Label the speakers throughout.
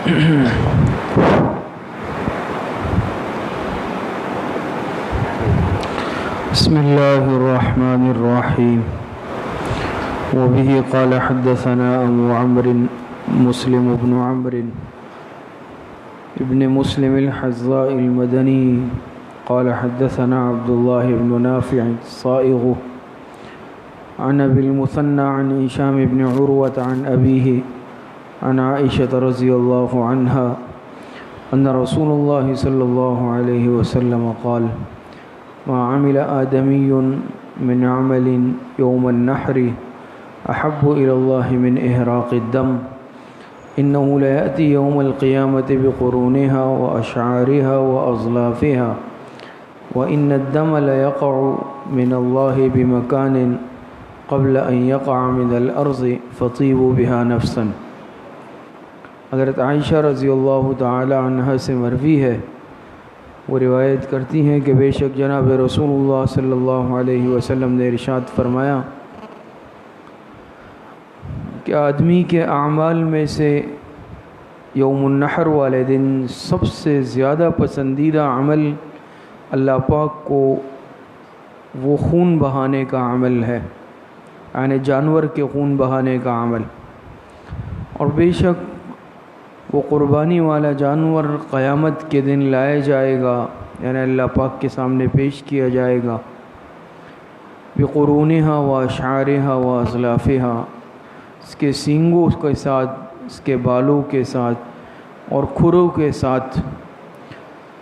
Speaker 1: بسم الله الرحمن الرحيم. وبه قال حدثنا أبو عمرو مسلم بن عمرو ابن مسلم الحزاء المدني قال حدثنا عبد الله بن نافع الصائغ عن أبي المثنى عن هشام بن عروة عن أبيه عن عائشة رضي الله عنها أن رسول الله صلى الله عليه وسلم قال: ما عمل آدمي من عمل يوم النحر أحب إلى الله من إهراق الدم إنه ليأتي يوم القيامة بقرونها وأشعارها وأظلافها وإن الدم ليقع من الله بمكان قبل أن يقع من الأرض فطيبوا بها نفسا. حضرت عائشہ رضی اللہ تعالی عنہ سے مروی ہے، وہ روایت کرتی ہیں کہ بے شک جناب رسول اللہ صلی اللہ علیہ وسلم نے ارشاد فرمایا کہ آدمی کے اعمال میں سے یوم النحر والے دن سب سے زیادہ پسندیدہ عمل اللہ پاک کو وہ خون بہانے کا عمل ہے، یعنی جانور کے خون بہانے کا عمل. اور بے شک وہ قربانی والا جانور قیامت کے دن لایا جائے گا، یعنی اللہ پاک کے سامنے پیش کیا جائے گا. بقرونها واشعارها واظلافها، اس کے سینگوں کے ساتھ، اس کے بالوں کے ساتھ اور کھروں کے ساتھ.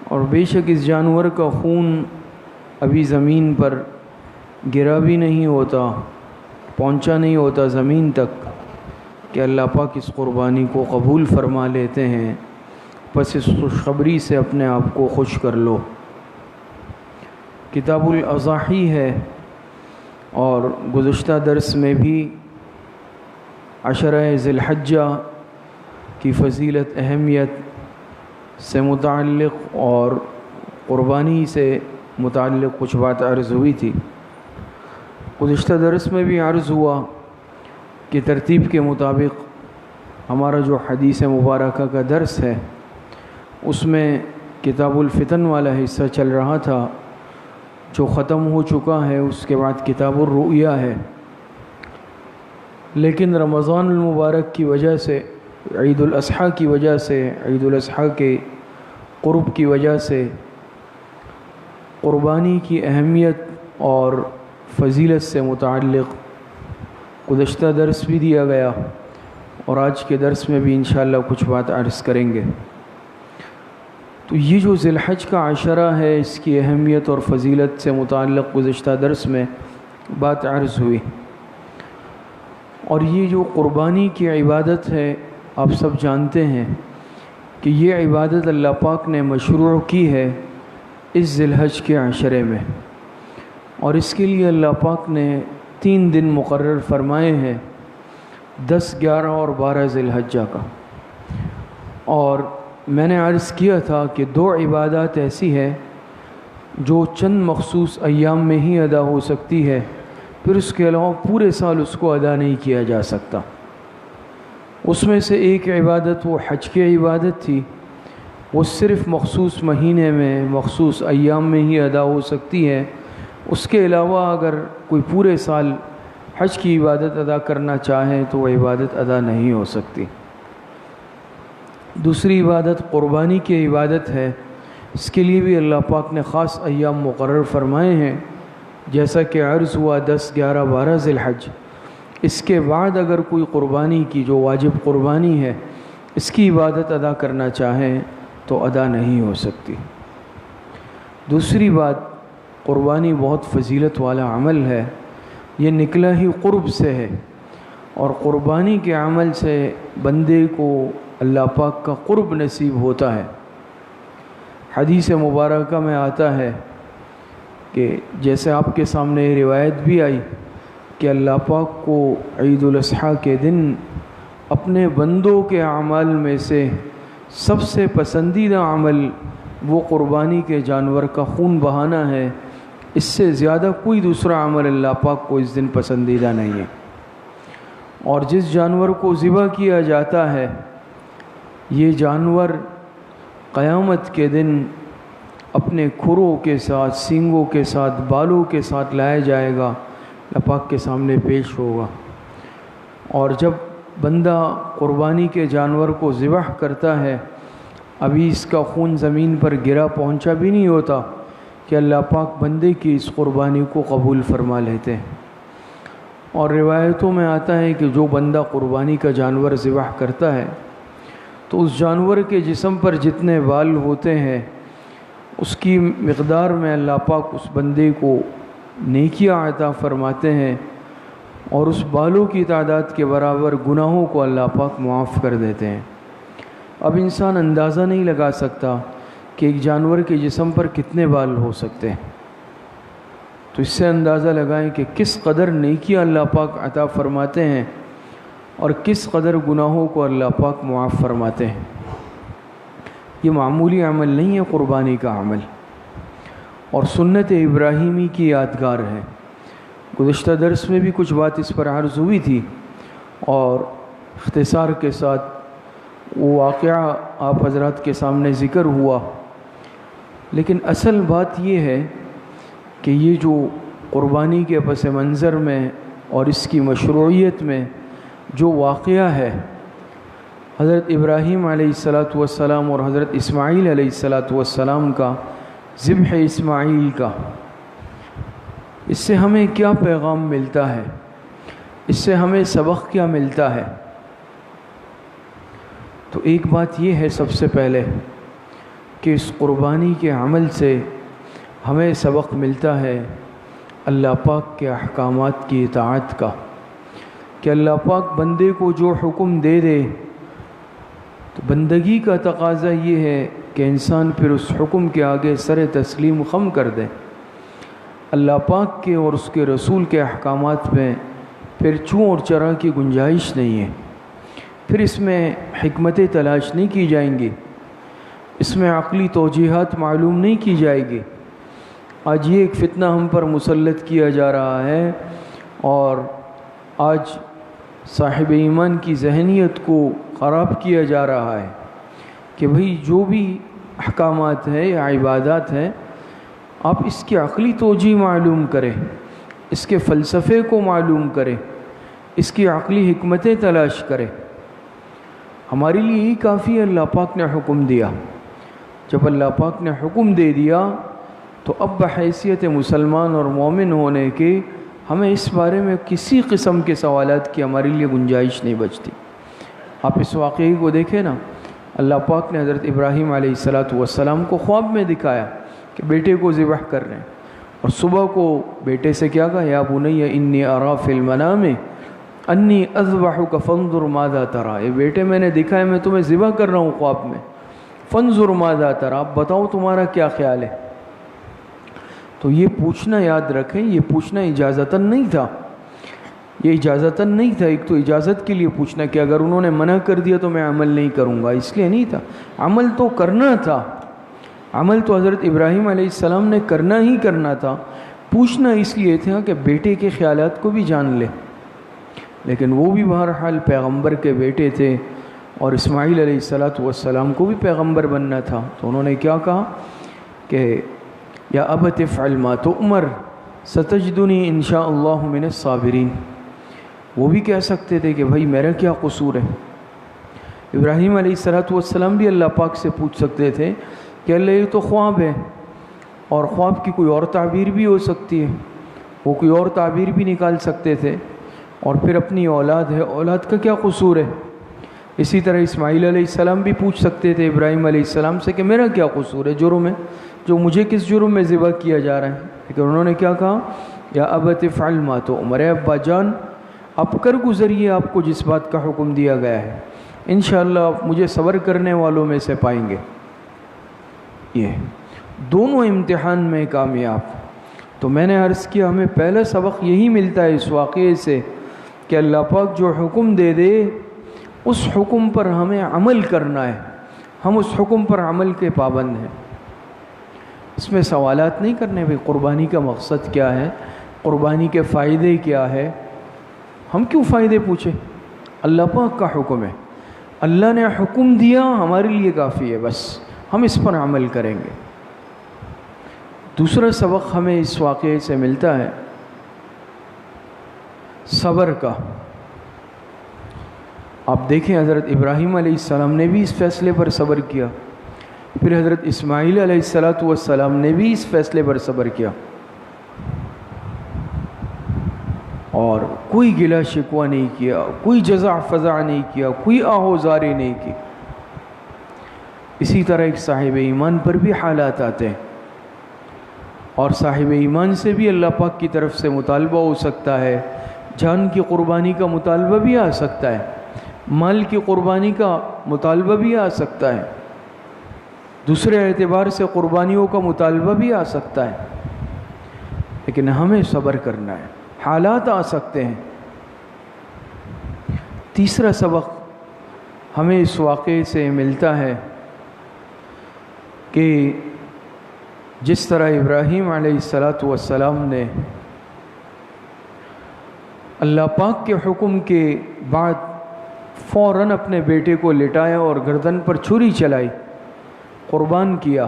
Speaker 1: اور بے شک اس جانور کا خون ابھی زمین پر گرا بھی نہیں ہوتا، پہنچا نہیں ہوتا زمین تک کہ اللہ پاک اس قربانی کو قبول فرما لیتے ہیں. پس اس خوشخبری سے اپنے آپ کو خوش کر لو. کتاب الاضاحی ہے، اور گزشتہ درس میں بھی عشرہ ذی الحجہ کی فضیلت، اہمیت سے متعلق اور قربانی سے متعلق کچھ بات عرض ہوئی تھی. گزشتہ درس میں بھی عرض ہوا کہ ترتیب کے مطابق ہمارا جو حدیث مبارکہ کا درس ہے اس میں کتاب الفتن والا حصہ چل رہا تھا، جو ختم ہو چکا ہے. اس کے بعد کتاب الرؤیا ہے. لیکن رمضان المبارک کی وجہ سے، عید الاضحیٰ کی وجہ سے، عید الاضحیٰ کے قرب کی وجہ سے قربانی کی اہمیت اور فضیلت سے متعلق گزشتہ درس بھی دیا گیا، اور آج کے درس میں بھی انشاءاللہ کچھ بات عرض کریں گے. تو یہ جو ذی الحج کا عشرہ ہے، اس کی اہمیت اور فضیلت سے متعلق گزشتہ درس میں بات عرض ہوئی. اور یہ جو قربانی کی عبادت ہے، آپ سب جانتے ہیں کہ یہ عبادت اللہ پاک نے مشروع کی ہے اس ذی الحج کے عشرے میں. اور اس کے لیے اللہ پاک نے 3 دن مقرر فرمائے ہیں، 10، 11 اور 12 ذی الحجہ کا. اور میں نے عرض کیا تھا کہ 2 عبادات ایسی ہیں جو چند مخصوص ایام میں ہی ادا ہو سکتی ہے، پھر اس کے علاوہ پورے سال اس کو ادا نہیں کیا جا سکتا. اس میں سے ایک عبادت وہ حج کی عبادت تھی، وہ صرف مخصوص مہینے میں، مخصوص ایام میں ہی ادا ہو سکتی ہے. اس کے علاوہ اگر کوئی پورے سال حج کی عبادت ادا کرنا چاہے تو وہ عبادت ادا نہیں ہو سکتی. دوسری عبادت قربانی کی عبادت ہے. اس کے لیے بھی اللہ پاک نے خاص ایام مقرر فرمائے ہیں، جیسا کہ عرض ہوا 10، 11، 12 ذی الحج. اس کے بعد اگر کوئی قربانی کی، جو واجب قربانی ہے، اس کی عبادت ادا کرنا چاہیں تو ادا نہیں ہو سکتی. دوسری بات، قربانی بہت فضیلت والا عمل ہے، یہ نکلا ہی قرب سے ہے، اور قربانی کے عمل سے بندے کو اللہ پاک کا قرب نصیب ہوتا ہے. حدیث مبارکہ میں آتا ہے کہ جیسے آپ کے سامنے روایت بھی آئی کہ اللہ پاک کو عید الاضحیٰ کے دن اپنے بندوں کے اعمال میں سے سب سے پسندیدہ عمل وہ قربانی کے جانور کا خون بہانا ہے. اس سے زیادہ کوئی دوسرا عمل اللہ پاک کو اس دن پسندیدہ نہیں ہے. اور جس جانور کو ذبح کیا جاتا ہے یہ جانور قیامت کے دن اپنے کھروں کے ساتھ، سینگوں کے ساتھ، بالوں کے ساتھ لایا جائے گا، اللہ پاک کے سامنے پیش ہوگا۔ اور جب بندہ قربانی کے جانور کو ذبح کرتا ہے، ابھی اس کا خون زمین پر گرا پہنچا بھی نہیں ہوتا کہ اللہ پاک بندے کی اس قربانی کو قبول فرما لیتے ہیں۔ اور روایتوں میں آتا ہے کہ جو بندہ قربانی کا جانور ذبح کرتا ہے تو اس جانور کے جسم پر جتنے بال ہوتے ہیں اس کی مقدار میں اللہ پاک اس بندے کو نیکیاں عطا فرماتے ہیں، اور اس بالوں کی تعداد کے برابر گناہوں کو اللہ پاک معاف کر دیتے ہیں۔ اب انسان اندازہ نہیں لگا سکتا کہ ایک جانور کے جسم پر کتنے بال ہو سکتے ہیں، تو اس سے اندازہ لگائیں کہ کس قدر نیکیاں اللہ پاک عطا فرماتے ہیں اور کس قدر گناہوں کو اللہ پاک معاف فرماتے ہیں۔ یہ معمولی عمل نہیں ہے قربانی کا عمل، اور سنت ابراہیمی کی یادگار ہے۔ گزشتہ درس میں بھی کچھ بات اس پر عرض ہوئی تھی، اور اختصار کے ساتھ وہ واقعہ آپ حضرات کے سامنے ذکر ہوا، لیکن اصل بات یہ ہے کہ یہ جو قربانی کے پس منظر میں اور اس کی مشروعیت میں جو واقعہ ہے، حضرت ابراہیم علیہ السلام اور حضرت اسماعیل علیہ السلام کا ذبح اسماعیل کا، اس سے ہمیں کیا پیغام ملتا ہے، اس سے ہمیں سبق کیا ملتا ہے؟ تو ایک بات یہ ہے سب سے پہلے کہ اس قربانی کے عمل سے ہمیں سبق ملتا ہے اللہ پاک کے احکامات کی اطاعت کا، کہ اللہ پاک بندے کو جو حکم دے دے تو بندگی کا تقاضا یہ ہے کہ انسان پھر اس حکم کے آگے سر تسلیم خم کر دے۔ اللہ پاک کے اور اس کے رسول کے احکامات میں پھر چوں اور چرا کی گنجائش نہیں ہے، پھر اس میں حکمتیں تلاش نہیں کی جائیں گی، اس میں عقلی توجیہات معلوم نہیں کی جائے گی۔ آج یہ ایک فتنہ ہم پر مسلط کیا جا رہا ہے، اور آج صاحب ایمان کی ذہنیت کو خراب کیا جا رہا ہے کہ بھئی جو بھی احکامات ہیں یا عبادات ہیں، آپ اس کی عقلی توجیہ معلوم کریں، اس کے فلسفے کو معلوم کریں، اس کی عقلی حکمتیں تلاش کریں۔ ہمارے لیے ہی کافی ہے اللہ پاک نے حکم دیا۔ جب اللہ پاک نے حکم دے دیا تو اب بحیثیت مسلمان اور مومن ہونے کے ہمیں اس بارے میں کسی قسم کے سوالات کی ہمارے لیے گنجائش نہیں بچتی۔ آپ اس واقعے کو دیکھیں نا، اللہ پاک نے حضرت ابراہیم علیہ السلام کو خواب میں دکھایا کہ بیٹے کو ذبح کر رہے ہیں، اور صبح کو بیٹے سے کیا کہا، یا بنی انی ارا فی المنام انی اذبحک فانظر ماذا تری، اے بیٹے میں نے دکھا ہے میں تمہیں ذبح کر رہا ہوں خواب میں، فانظر ماذا تری، آپ بتاؤ تمہارا کیا خیال ہے۔ تو یہ پوچھنا یاد رکھیں، یہ پوچھنا اجازتاً نہیں تھا، یہ اجازتاً نہیں تھا۔ ایک تو اجازت کے لیے پوچھنا کہ اگر انہوں نے منع کر دیا تو میں عمل نہیں کروں گا، اس لیے نہیں تھا، عمل تو کرنا تھا، عمل تو حضرت ابراہیم علیہ السلام نے کرنا ہی کرنا تھا، پوچھنا اس لیے تھا کہ بیٹے کے خیالات کو بھی جان لے۔ لیکن وہ بھی بہرحال پیغمبر کے بیٹے تھے، اور اسماعیل علیہ السلام کو بھی پیغمبر بننا تھا، تو انہوں نے کیا کہا کہ یا ابت افعل ما تؤمر ستجدنی انشاء اللہ من الصابرین۔ وہ بھی کہہ سکتے تھے کہ بھائی میرا کیا قصور ہے۔ ابراہیم علیہ السلام بھی اللہ پاک سے پوچھ سکتے تھے کہ اللہ یہ تو خواب ہے، اور خواب کی کوئی اور تعبیر بھی ہو سکتی ہے، وہ کوئی اور تعبیر بھی نکال سکتے تھے، اور پھر اپنی اولاد ہے، اولاد کا کیا قصور ہے۔ اسی طرح اسماعیل علیہ السلام بھی پوچھ سکتے تھے ابراہیم علیہ السلام سے کہ میرا کیا قصور ہے، جرم ہے جو مجھے کس جرم میں ذبح کیا جا رہا ہے۔ لیکن انہوں نے کیا کہا، یا ابت افعل ما تؤمر، اے ابا جان اب کر گزریے آپ کو جس بات کا حکم دیا گیا ہے، انشاءاللہ آپ مجھے صبر کرنے والوں میں سے پائیں گے۔ یہ دونوں امتحان میں کامیاب۔ تو میں نے عرض کیا ہمیں پہلا سبق یہی ملتا ہے اس واقعے سے کہ اللہ پاک جو حکم دے دے اس حکم پر ہمیں عمل کرنا ہے، ہم اس حکم پر عمل کے پابند ہیں۔ اس میں سوالات نہیں کرنے بھئی قربانی کا مقصد کیا ہے، قربانی کے فائدے کیا ہے، ہم کیوں فائدے پوچھیں، اللہ پاک کا حکم ہے۔ اللہ نے حکم دیا ہمارے لیے کافی ہے، بس ہم اس پر عمل کریں گے۔ دوسرا سبق ہمیں اس واقعے سے ملتا ہے صبر کا۔ آپ دیکھیں حضرت ابراہیم علیہ السلام نے بھی اس فیصلے پر صبر کیا، پھر حضرت اسماعیل علیہ السلام نے بھی اس فیصلے پر صبر کیا، اور کوئی گلہ شکوہ نہیں کیا، کوئی جزع فزع نہیں کیا، کوئی آہوزاری نہیں کی۔ اسی طرح ایک صاحب ایمان پر بھی حالات آتے ہیں، اور صاحب ایمان سے بھی اللہ پاک کی طرف سے مطالبہ ہو سکتا ہے، جان کی قربانی کا مطالبہ بھی آ سکتا ہے، مال کی قربانی کا مطالبہ بھی آ سکتا ہے، دوسرے اعتبار سے قربانیوں کا مطالبہ بھی آ سکتا ہے، لیکن ہمیں صبر کرنا ہے، حالات آ سکتے ہیں۔ تیسرا سبق ہمیں اس واقعے سے ملتا ہے کہ جس طرح ابراہیم علیہ السلام نے اللہ پاک کے حکم کے بعد فوراً اپنے بیٹے کو لٹایا اور گردن پر چھری چلائی، قربان کیا،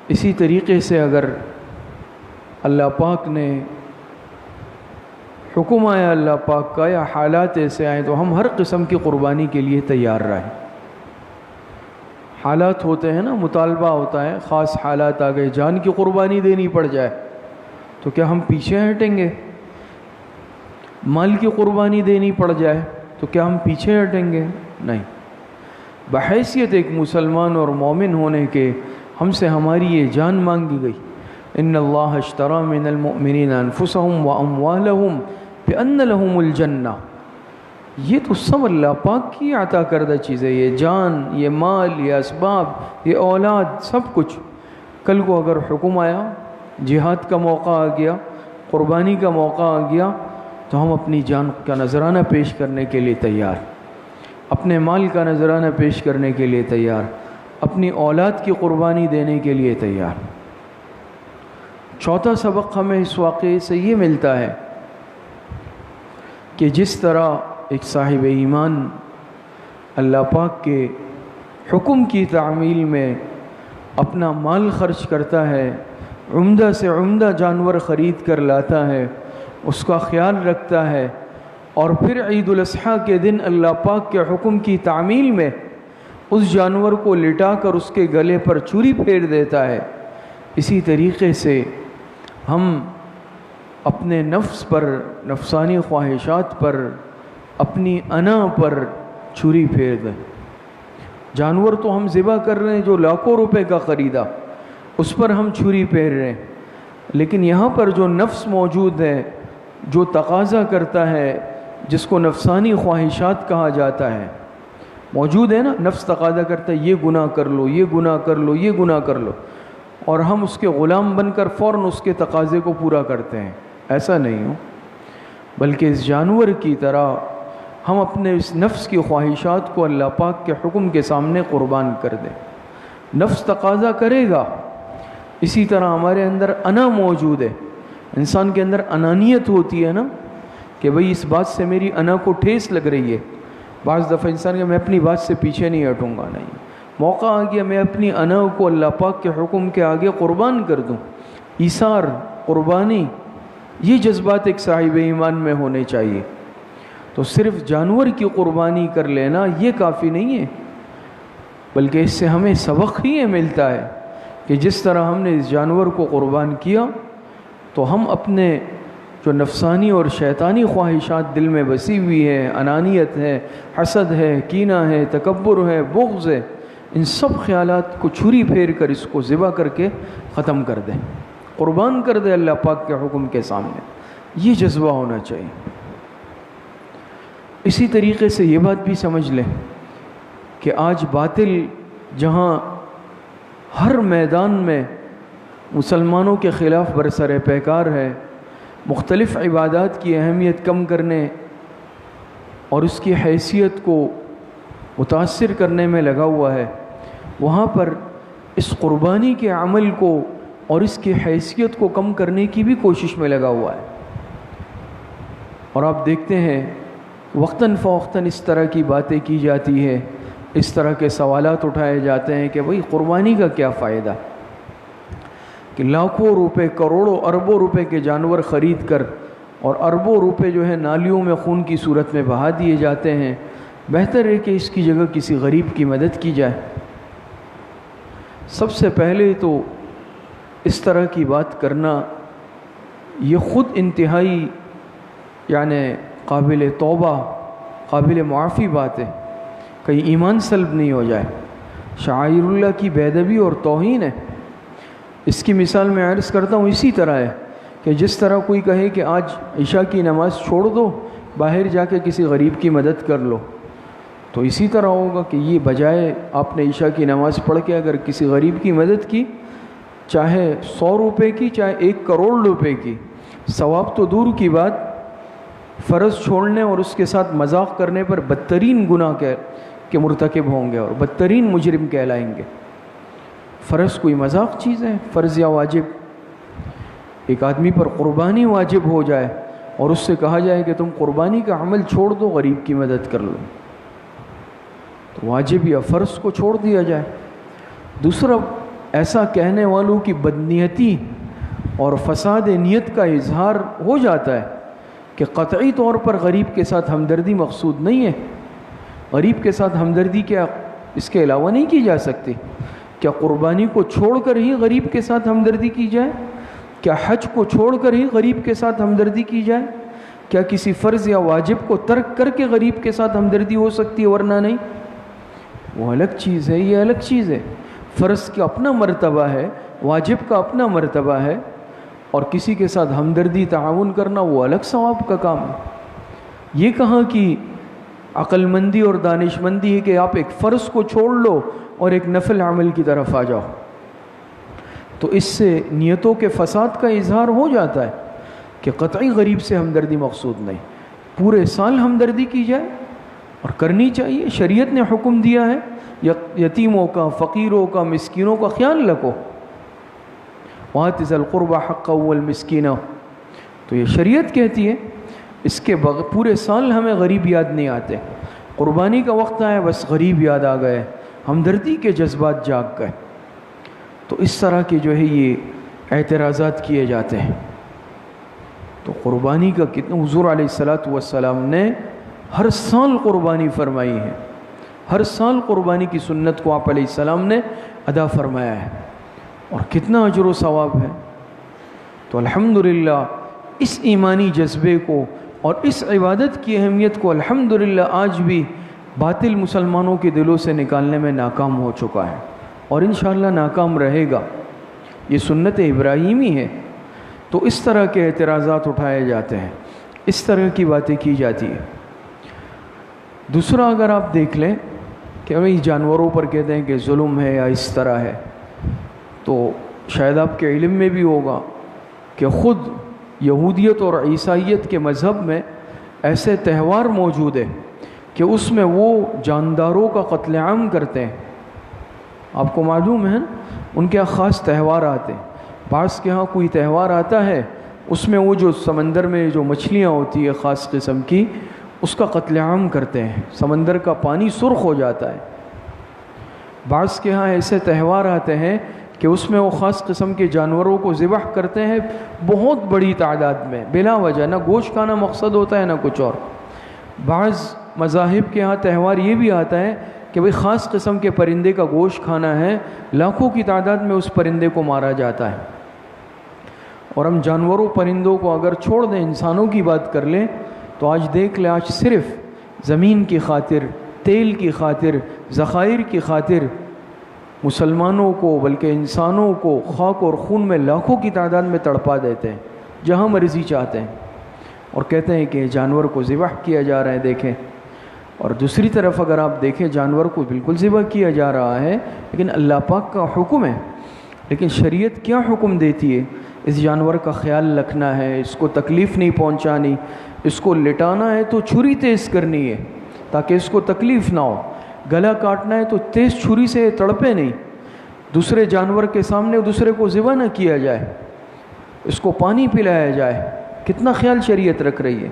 Speaker 1: اسی طریقے سے اگر اللہ پاک نے حکم آیا اللہ پاک کا یا حالات ایسے آئیں تو ہم ہر قسم کی قربانی کے لیے تیار رہیں۔ حالات ہوتے ہیں نا، مطالبہ ہوتا ہے، خاص حالات آ گئے، جان کی قربانی دینی پڑ جائے تو کیا ہم پیچھے ہٹیں گے؟ مال کی قربانی دینی پڑ جائے تو کیا ہم پیچھے ہٹیں گے؟ نہیں۔ بحیثیت ایک مسلمان اور مومن ہونے کے ہم سے ہماری یہ جان مانگی گئی۔ ان اللہ اشتری من المؤمنین انفسهم واموالهم بان لهم الجنہ، یہ تو سب اللہ پاک کی عطا کردہ چیزیں، یہ جان، یہ مال، یہ اسباب، یہ اولاد، سب کچھ۔ کل کو اگر حکم آیا، جہاد کا موقع آ گیا، قربانی کا موقع آ گیا، تو ہم اپنی جان کا نذرانہ پیش کرنے کے لیے تیار، اپنے مال کا نذرانہ پیش کرنے کے لیے تیار، اپنی اولاد کی قربانی دینے کے لیے تیار۔ چوتھا سبق ہمیں اس واقعے سے یہ ملتا ہے کہ جس طرح ایک صاحب ایمان اللہ پاک کے حکم کی تعمیل میں اپنا مال خرچ کرتا ہے، عمدہ سے عمدہ جانور خرید کر لاتا ہے، اس کا خیال رکھتا ہے، اور پھر عید الاضحیٰ کے دن اللہ پاک کے حکم کی تعمیل میں اس جانور کو لٹا کر اس کے گلے پر چھری پھیر دیتا ہے، اسی طریقے سے ہم اپنے نفس پر، نفسانی خواہشات پر، اپنی انا پر چھری پھیر دیں۔ جانور تو ہم ذبح کر رہے ہیں جو لاکھوں روپے کا خریدا، اس پر ہم چھری پھیر رہے ہیں، لیکن یہاں پر جو نفس موجود ہے، جو تقاضا کرتا ہے، جس کو نفسانی خواہشات کہا جاتا ہے، موجود ہے نا، نفس تقاضا کرتا ہے یہ گناہ کر لو، یہ گناہ کر لو، یہ گناہ کر لو، اور ہم اس کے غلام بن کر فوراً اس کے تقاضے کو پورا کرتے ہیں۔ ایسا نہیں ہو، بلکہ اس جانور کی طرح ہم اپنے اس نفس کی خواہشات کو اللہ پاک کے حکم کے سامنے قربان کر دیں۔ نفس تقاضا کرے گا، اسی طرح ہمارے اندر انا موجود ہے، انسان کے اندر انانیت ہوتی ہے نا، کہ بھئی اس بات سے میری انا کو ٹھیس لگ رہی ہے۔ بعض دفعہ انسان کہ میں اپنی بات سے پیچھے نہیں ہٹوں گا، نہیں، موقع آ گیا میں اپنی انا کو اللہ پاک کے حکم کے آگے قربان کر دوں۔ ایثار، قربانی، یہ جذبات ایک صاحب ایمان میں ہونے چاہیے۔ تو صرف جانور کی قربانی کر لینا یہ کافی نہیں ہے، بلکہ اس سے ہمیں سبق ہی یہ ملتا ہے کہ جس طرح ہم نے اس جانور کو قربان کیا تو ہم اپنے جو نفسانی اور شیطانی خواہشات دل میں بسی ہوئی ہے، انانیت ہے، حسد ہے، کینہ ہے، تکبر ہے، بغض ہے، ان سب خیالات کو چھری پھیر کر اس کو ذبح کر کے ختم کر دیں، قربان کر دیں اللہ پاک کے حکم کے سامنے۔ یہ جذبہ ہونا چاہیے۔ اسی طریقے سے یہ بات بھی سمجھ لیں کہ آج باطل جہاں ہر میدان میں مسلمانوں کے خلاف برسر پیکار ہے، مختلف عبادات کی اہمیت کم کرنے اور اس کی حیثیت کو متاثر کرنے میں لگا ہوا ہے، وہاں پر اس قربانی کے عمل کو اور اس کی حیثیت کو کم کرنے کی بھی کوشش میں لگا ہوا ہے۔ اور آپ دیکھتے ہیں وقتاً فوقتاً اس طرح کی باتیں کی جاتی ہے، اس طرح کے سوالات اٹھائے جاتے ہیں کہ بھئی قربانی کا کیا فائدہ، کہ لاکھوں روپے، کروڑوں اربوں روپے کے جانور خرید کر اور اربوں روپے جو ہے نالیوں میں خون کی صورت میں بہا دیے جاتے ہیں، بہتر ہے کہ اس کی جگہ کسی غریب کی مدد کی جائے۔ سب سے پہلے تو اس طرح کی بات کرنا یہ خود انتہائی یعنی قابل توبہ، قابل معافی بات ہے، کہیں ایمان سلب نہیں ہو جائے، شعائر اللہ کی بے ادبی اور توہین ہے۔ اس کی مثال میں عرض کرتا ہوں، اسی طرح ہے کہ جس طرح کوئی کہے کہ آج عشاء کی نماز چھوڑ دو، باہر جا کے کسی غریب کی مدد کر لو، تو اسی طرح ہوگا کہ یہ بجائے آپ نے عشاء کی نماز پڑھ کے اگر کسی غریب کی مدد کی، چاہے 100 روپے کی، چاہے 1 کروڑ روپے کی، ثواب تو دور کی بات، فرض چھوڑنے اور اس کے ساتھ مذاق کرنے پر بدترین گناہ کے مرتکب ہوں گے اور بدترین مجرم کہلائیں گے۔ فرض کوئی مذاق چیز ہے؟ فرض یا واجب؟ ایک آدمی پر قربانی واجب ہو جائے اور اس سے کہا جائے کہ تم قربانی کا عمل چھوڑ دو، غریب کی مدد کر لو، تو واجب یا فرض کو چھوڑ دیا جائے۔ دوسرا، ایسا کہنے والوں کی بدنیتی اور فساد نیت کا اظہار ہو جاتا ہے کہ قطعی طور پر غریب کے ساتھ ہمدردی مقصود نہیں ہے۔ غریب کے ساتھ ہمدردی کیا اس کے علاوہ نہیں کی جا سکتی؟ کیا قربانی کو چھوڑ کر ہی غریب کے ساتھ ہمدردی کی جائے؟ کیا حج کو چھوڑ کر ہی غریب کے ساتھ ہمدردی کی جائے؟ کیا کسی فرض یا واجب کو ترک کر کے غریب کے ساتھ ہمدردی ہو سکتی ہے ورنہ نہیں؟ وہ الگ چیز ہے، یہ الگ چیز ہے۔ فرض کا اپنا مرتبہ ہے، واجب کا اپنا مرتبہ ہے، اور کسی کے ساتھ ہمدردی تعاون کرنا وہ الگ ثواب کا کام ہے۔ یہ کہاں کی عقل مندی اور دانش مندی ہے کہ آپ ایک فرض کو چھوڑ لو اور ایک نفل عمل کی طرف آ جاؤ؟ تو اس سے نیتوں کے فساد کا اظہار ہو جاتا ہے کہ قطعی غریب سے ہمدردی مقصود نہیں، پورے سال ہمدردی کی جائے اور کرنی چاہیے۔ شریعت نے حکم دیا ہے یتیموں کا، فقیروں کا، مسکینوں کا خیال رکھو، وَآتِ ذَا الْقُرْبَى حَقَّهُ وَالْمِسْكِينَ، تو یہ شریعت کہتی ہے۔ اس کے پورے سال ہمیں غریب یاد نہیں آتے، قربانی کا وقت آئے بس غریب یاد آ گئے، ہمدردی کے جذبات جاگ گئے۔ تو اس طرح کے جو ہے یہ اعتراضات کیے جاتے ہیں۔ تو قربانی کا کتنا حضور علیہ السلام نے ہر سال قربانی فرمائی ہے، ہر سال قربانی کی سنت کو آپ علیہ السلام نے ادا فرمایا ہے، اور کتنا اجر و ثواب ہے۔ تو الحمدللہ اس ایمانی جذبے کو اور اس عبادت کی اہمیت کو الحمدللہ آج بھی باطل مسلمانوں کے دلوں سے نکالنے میں ناکام ہو چکا ہے، اور انشاءاللہ ناکام رہے گا۔ یہ سنت ابراہیمی ہے۔ تو اس طرح کے اعتراضات اٹھائے جاتے ہیں، اس طرح کی باتیں کی جاتی ہے۔ دوسرا، اگر آپ دیکھ لیں کہ بھئی جانوروں پر کہتے ہیں کہ ظلم ہے یا اس طرح ہے، تو شاید آپ کے علم میں بھی ہوگا کہ خود یہودیت اور عیسائیت کے مذہب میں ایسے تہوار موجود ہیں کہ اس میں وہ جانداروں کا قتل عام کرتے ہیں۔ آپ کو معلوم ہے ان کے خاص تہوار آتے ہیں۔ بعض کے ہاں کوئی تہوار آتا ہے، اس میں وہ جو سمندر میں جو مچھلیاں ہوتی ہے خاص قسم کی، اس کا قتل عام کرتے ہیں، سمندر کا پانی سرخ ہو جاتا ہے۔ بعض کے ہاں ایسے تہوار آتے ہیں کہ اس میں وہ خاص قسم کے جانوروں کو ذبح کرتے ہیں بہت بڑی تعداد میں، بلا وجہ، نہ گوشت کھانا مقصد ہوتا ہے نہ کچھ اور۔ بعض مذاہب کے ہاں تہوار یہ بھی آتا ہے کہ بھئی خاص قسم کے پرندے کا گوشت کھانا ہے، لاکھوں کی تعداد میں اس پرندے کو مارا جاتا ہے۔ اور ہم جانوروں پرندوں کو اگر چھوڑ دیں، انسانوں کی بات کر لیں، تو آج دیکھ لیں، آج صرف زمین کی خاطر، تیل کی خاطر، ذخائر کی خاطر مسلمانوں کو بلکہ انسانوں کو خاک اور خون میں لاکھوں کی تعداد میں تڑپا دیتے ہیں جہاں مرضی چاہتے ہیں، اور کہتے ہیں کہ جانور کو ذبح کیا جا رہا ہے، دیکھیں۔ اور دوسری طرف اگر آپ دیکھیں، جانور کو بالکل ذبح کیا جا رہا ہے، لیکن اللہ پاک کا حکم ہے۔ لیکن شریعت کیا حکم دیتی ہے؟ اس جانور کا خیال رکھنا ہے، اس کو تکلیف نہیں پہنچانی، اس کو لٹانا ہے تو چھری تیز کرنی ہے تاکہ اس کو تکلیف نہ ہو، گلا کاٹنا ہے تو تیز چھری سے تڑپے نہیں، دوسرے جانور کے سامنے دوسرے کو ذبح نہ کیا جائے، اس کو پانی پلایا جائے۔ کتنا خیال شریعت رکھ رہی ہے۔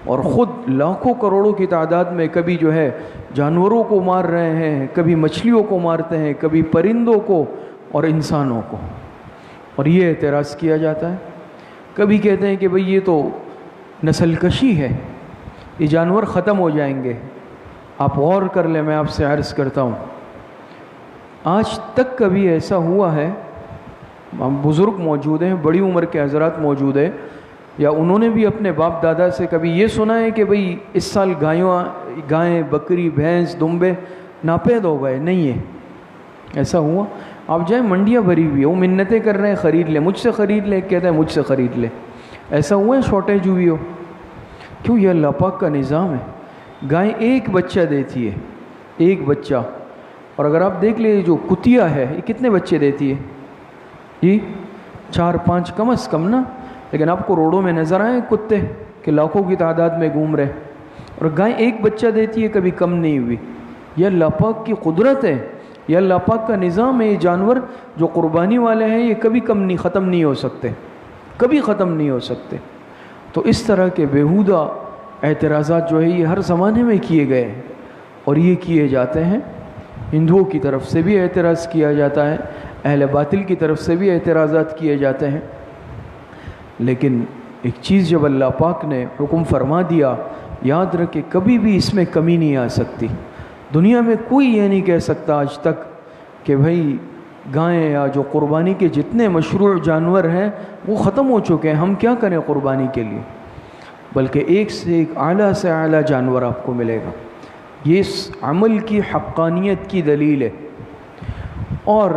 Speaker 1: اور خود لاکھوں کروڑوں کی تعداد میں کبھی جو ہے جانوروں کو مار رہے ہیں، کبھی مچھلیوں کو مارتے ہیں، کبھی پرندوں کو اور انسانوں کو، اور یہ اعتراض کیا جاتا ہے۔ کبھی کہتے ہیں کہ بھئی یہ تو نسل کشی ہے، یہ جانور ختم ہو جائیں گے۔ آپ غور کر لیں، میں آپ سے عرض کرتا ہوں، آج تک کبھی ایسا ہوا ہے؟ بزرگ موجود ہیں، بڑی عمر کے حضرات موجود ہیں، یا انہوں نے بھی اپنے باپ دادا سے کبھی یہ سنا ہے کہ بھئی اس سال گائیں، بکری، بھینس، دمبے ناپید ہو گئے؟ نہیں ہے، ایسا ہوا؟ آپ جائیں، منڈیاں بھری ہوئی ہے، وہ منتیں کر رہے ہیں خرید لیں، مجھ سے خرید لیں، کہتے ہیں مجھ سے خرید لیں۔ ایسا ہوا ہے شارٹیج ہوئی ہو؟ کیوں؟ یہ اللہ پاک کا نظام ہے۔ گائیں ایک بچہ دیتی ہے، ایک بچہ، اور اگر آپ دیکھ لیں جو کتیا ہے یہ کتنے بچے دیتی ہے؟ جی 4-5 کم از کم نا۔ لیکن آپ کو روڈوں میں نظر آئے کتے کہ لاکھوں کی تعداد میں گھوم رہے، اور گائے ایک بچہ دیتی ہے، کبھی کم نہیں ہوئی۔ یہ اللہ پاک کی قدرت ہے، یہ اللہ پاک کا نظام ہے۔ یہ جانور جو قربانی والے ہیں یہ کبھی ختم نہیں ہو سکتے، کبھی ختم نہیں ہو سکتے۔ تو اس طرح کے بیہودہ اعتراضات جو ہے یہ ہر زمانے میں کیے گئے ہیں، اور یہ کیے جاتے ہیں۔ ہندوؤں کی طرف سے بھی اعتراض کیا جاتا ہے، اہل باطل کی طرف سے بھی اعتراضات کیے جاتے ہیں۔ لیکن ایک چیز جب اللہ پاک نے حکم فرما دیا، یاد رکھے کبھی بھی اس میں کمی نہیں آ سکتی۔ دنیا میں کوئی یہ نہیں کہہ سکتا آج تک کہ بھئی گائیں یا جو قربانی کے جتنے مشروع جانور ہیں وہ ختم ہو چکے ہیں، ہم کیا کریں قربانی کے لیے؟ بلکہ ایک سے ایک اعلیٰ سے اعلیٰ جانور آپ کو ملے گا۔ یہ اس عمل کی حقانیت کی دلیل ہے۔ اور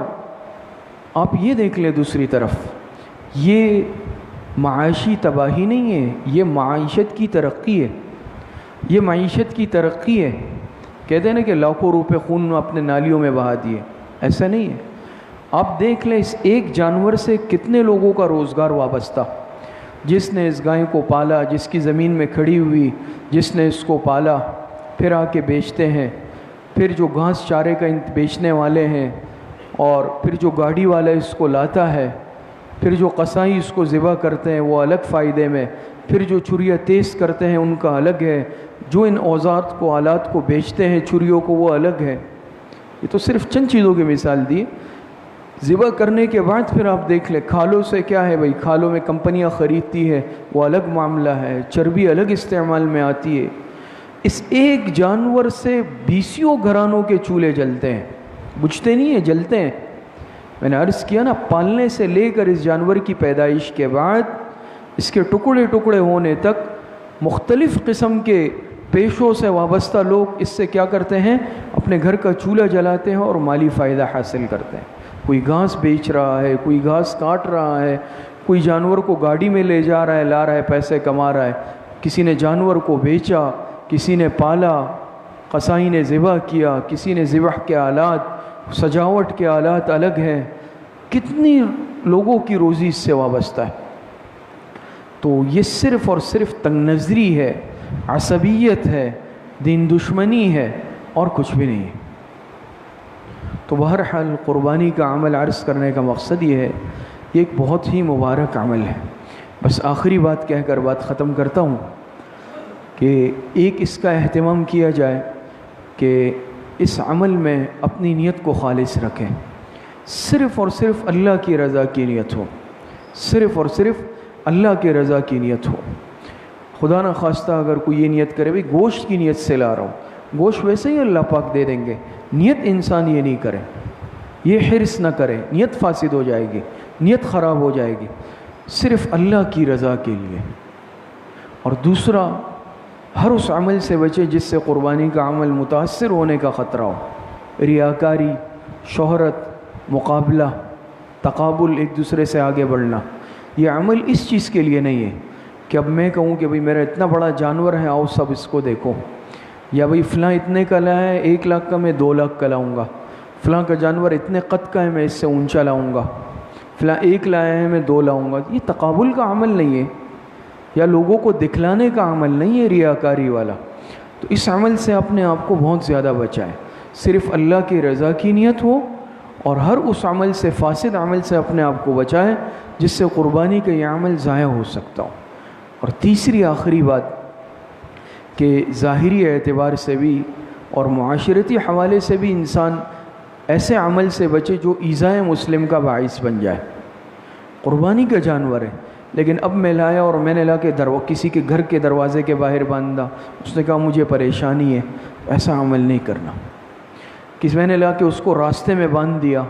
Speaker 1: آپ یہ دیکھ لیں دوسری طرف، یہ معاشی تباہی نہیں ہے، یہ معیشت کی ترقی ہے، یہ معیشت کی ترقی ہے۔ کہتے ہیں نا کہ لاکھوں روپے خون اپنے نالیوں میں بہا دیے، ایسا نہیں ہے۔ آپ دیکھ لیں اس ایک جانور سے کتنے لوگوں کا روزگار وابستہ، جس نے اس گائے کو پالا، جس کی زمین میں کھڑی ہوئی، جس نے اس کو پالا، پھر آ کے بیچتے ہیں، پھر جو گھاس چارے کا بیچنے والے ہیں، اور پھر جو گاڑی والا اس کو لاتا ہے، پھر جو قصائی اس کو ذبح کرتے ہیں وہ الگ فائدے میں، پھر جو چھریاں تیز کرتے ہیں ان کا الگ ہے، جو ان اوزار کو آلات کو بیچتے ہیں چھریوں کو وہ الگ ہے۔ یہ تو صرف چند چیزوں کی مثال دی۔ ذبح کرنے کے بعد پھر آپ دیکھ لیں کھالوں سے کیا ہے بھائی، کھالوں میں کمپنیاں خریدتی ہے، وہ الگ معاملہ ہے، چربی الگ استعمال میں آتی ہے۔ اس ایک جانور سے 20 گھرانوں کے چولہے جلتے ہیں، بجھتے نہیں ہیں، جلتے ہیں۔ میں نے عرض کیا نا، پالنے سے لے کر اس جانور کی پیدائش کے بعد اس کے ٹکڑے ٹکڑے ہونے تک مختلف قسم کے پیشوں سے وابستہ لوگ اس سے کیا کرتے ہیں، اپنے گھر کا چولہا جلاتے ہیں اور مالی فائدہ حاصل کرتے ہیں۔ کوئی گھاس بیچ رہا ہے، کوئی گھاس کاٹ رہا ہے، کوئی جانور کو گاڑی میں لے جا رہا ہے، لا رہا ہے، پیسے کما رہا ہے۔ کسی نے جانور کو بیچا، کسی نے پالا، قصائی نے ذبح کیا، کسی نے ذبح کے آلات، سجاوٹ کے آلات الگ ہیں۔ کتنی لوگوں کی روزی اس سے وابستہ ہے۔ تو یہ صرف اور صرف تنگ نظری ہے، عصبیت ہے، دین دشمنی ہے، اور کچھ بھی نہیں ہے۔ تو بہرحال قربانی کا عمل عرض کرنے کا مقصد یہ ہے، یہ ایک بہت ہی مبارک عمل ہے۔ بس آخری بات کہہ کر بات ختم کرتا ہوں کہ ایک اس کا اہتمام کیا جائے کہ اس عمل میں اپنی نیت کو خالص رکھیں، صرف اور صرف اللہ کی رضا کی نیت ہو، صرف اور صرف اللہ کی رضا کی نیت ہو۔ خدا نہ خواستہ اگر کوئی یہ نیت کرے، بھئی گوشت کی نیت سے لا رہا ہوں، گوشت ویسے ہی اللہ پاک دے دیں گے، نیت انسان یہ نہیں کرے، یہ حرص نہ کرے، نیت فاسد ہو جائے گی، نیت خراب ہو جائے گی، صرف اللہ کی رضا کے لیے۔ اور دوسرا، ہر اس عمل سے بچے جس سے قربانی کا عمل متاثر ہونے کا خطرہ ہو، ریاکاری، شہرت، مقابلہ، تقابل، ایک دوسرے سے آگے بڑھنا۔ یہ عمل اس چیز کے لیے نہیں ہے کہ اب میں کہوں کہ بھئی میرا اتنا بڑا جانور ہے، آؤ سب اس کو دیکھو، یا بھئی فلاں اتنے کا لایا ہے، 1 لاکھ کا میں 2 لاکھ کا لاؤں گا، فلاں کا جانور اتنے قد کا ہے میں اس سے اونچا لاؤں گا، فلاں 1 لایا ہے میں 2 لاؤں گا۔ یہ تقابل کا عمل نہیں ہے، یا لوگوں کو دکھلانے کا عمل نہیں ہے، ریاکاری والا۔ تو اس عمل سے اپنے آپ کو بہت زیادہ بچائیں، صرف اللہ کی رضا کی نیت ہو، اور ہر اس عمل سے، فاسد عمل سے اپنے آپ کو بچائیں جس سے قربانی کا یہ عمل ضائع ہو سکتا ہو۔ اور تیسری آخری بات کہ ظاہری اعتبار سے بھی اور معاشرتی حوالے سے بھی انسان ایسے عمل سے بچے جو ایذائے مسلم کا باعث بن جائے۔ قربانی کا جانور ہے، لیکن اب میں لایا اور میں نے لا کے کسی کے گھر کے دروازے کے باہر باندھا، اس نے کہا مجھے پریشانی ہے، ایسا عمل نہیں کرنا۔ میں نے لا کے اس کو راستے میں باندھ دیا،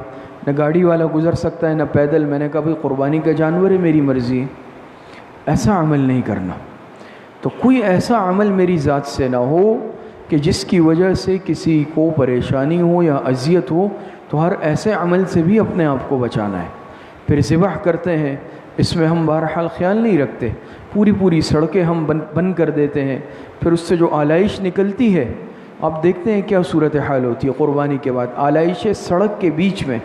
Speaker 1: نہ گاڑی والا گزر سکتا ہے نہ پیدل، میں نے کہا بھئی قربانی کا جانور ہے، میری مرضی ہے، ایسا عمل نہیں کرنا۔ تو کوئی ایسا عمل میری ذات سے نہ ہو کہ جس کی وجہ سے کسی کو پریشانی ہو یا اذیت ہو، تو ہر ایسے عمل سے بھی اپنے آپ کو بچانا ہے۔ پھر ذبح کرتے ہیں، اس میں ہم بہرحال خیال نہیں رکھتے، پوری سڑکیں ہم بند کر دیتے ہیں، پھر اس سے جو آلائش نکلتی ہے آپ دیکھتے ہیں کیا صورتحال ہوتی ہے قربانی کے بعد، آلائش سڑک کے بیچ میں۔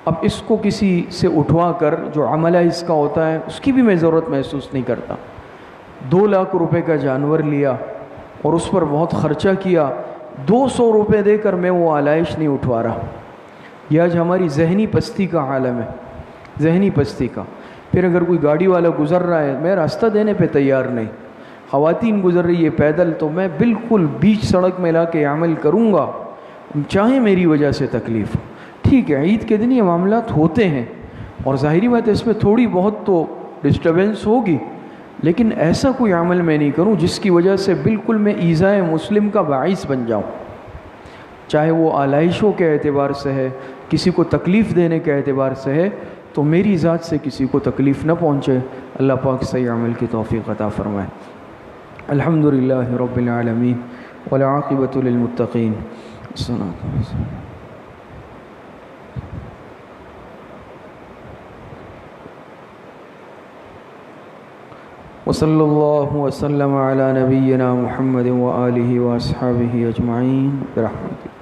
Speaker 1: اب اس کو کسی سے اٹھوا کر جو عملہ اس کا ہوتا ہے اس کی بھی میں ضرورت محسوس نہیں کرتا۔ 2 لاکھ روپے کا جانور لیا اور اس پر بہت خرچہ کیا، 200 روپے دے کر میں وہ آلائش نہیں اٹھوا رہا۔ یہ آج ہماری ذہنی پستی کا عالم ہے، ذہنی پستی کا۔ پھر اگر کوئی گاڑی والا گزر رہا ہے، میں راستہ دینے پہ تیار نہیں، خواتین گزر رہی ہے پیدل، تو میں بالکل بیچ سڑک میں لا کے عمل کروں گا، چاہے میری وجہ سے تکلیف ہو۔ ٹھیک ہے، عید کے دن یہ معاملات ہوتے ہیں اور ظاہری بات ہے اس میں تھوڑی بہت تو ڈسٹربنس ہوگی، لیکن ایسا کوئی عمل میں نہیں کروں جس کی وجہ سے بالکل میں ایذائے مسلم کا باعث بن جاؤں، چاہے وہ آلائشوں کے اعتبار سے ہے، کسی کو تکلیف دینے کے اعتبار سے ہے، تو میری ذات سے کسی کو تکلیف نہ پہنچے۔ اللہ پاک صحیح عمل کی توفیق عطا فرمائے۔ الحمدللہ رب العالمین والعاقبۃ للمتقین۔ وصلی اللہ وسلم علی نبینا محمد وآلہ واصحابہ اجمعین برحمتہ۔